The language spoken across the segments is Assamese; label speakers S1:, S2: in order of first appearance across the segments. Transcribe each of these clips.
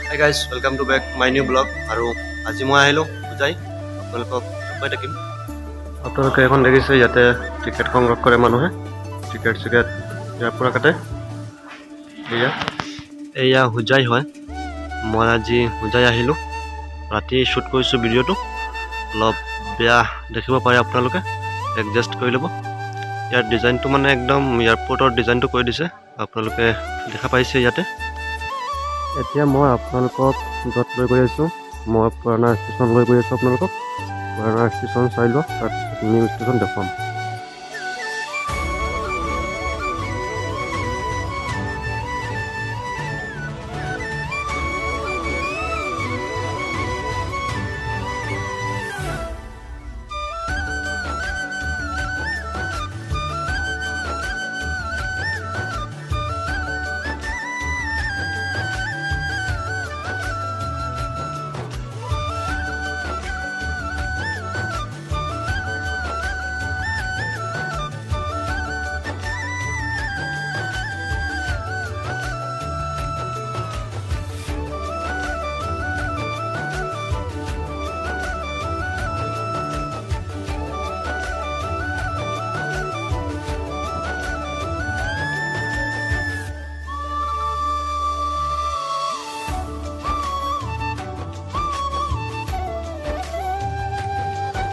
S1: High guys, welcome to back my new blog. আৰু আজি মই আহিলোঁ বুজাই আপোনালোকক কৈ থাকিম। আপোনালোকে এখন দেখিছে, ইয়াতে টিকেট সংগ্ৰহ কৰে মানুহে। টিকেট ইয়াৰ পৰা কাটে। এয়া হোজাই হয়। মই আজি হোজাই আহিলোঁ। ৰাতি শ্বুট কৰিছোঁ ভিডিঅ'টো। অলপ বেয়া দেখিব পাৰে আপোনালোকে, এডজাষ্ট কৰি ল'ব। ইয়াৰ ডিজাইনটো মানে একদম এয়াৰপৰ্টৰ ডিজাইনটো কৰি দিছে, আপোনালোকে দেখা পাইছে ইয়াতে। এতিয়া মই আপোনালোকক য'ত লৈ গৈ আছোঁ, মই পুৰণা ষ্টেচন লৈ গৈ আছোঁ আপোনালোকক। পুৰণা ষ্টেচন চাই লোৱা, তাৰপিছত নিউ ষ্টেচন দেখুৱাম।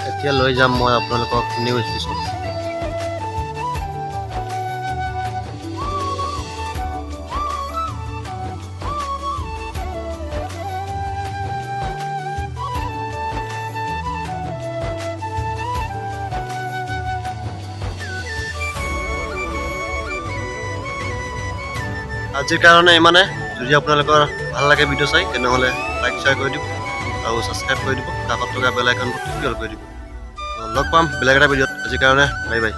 S1: এতিয়া লৈ যাম মই আপোনালোকক নিউ ষ্টেচন। আজিৰ কাৰণে ইমানে। যদি আপোনালোকৰ ভাল লাগে ভিডিঅ' চাই, তেনেহ'লে লাইক শ্বেয়াৰ কৰি দিব আৰু ছাবস্ক্ৰাইব কৰি দিব। কাষত থকা বেল আইকনটো ক্লিক কৰি দিব। লগ পাম বেলেগ এটা ভিডিঅ'ত। আজিৰ কাৰণে বাই বাই।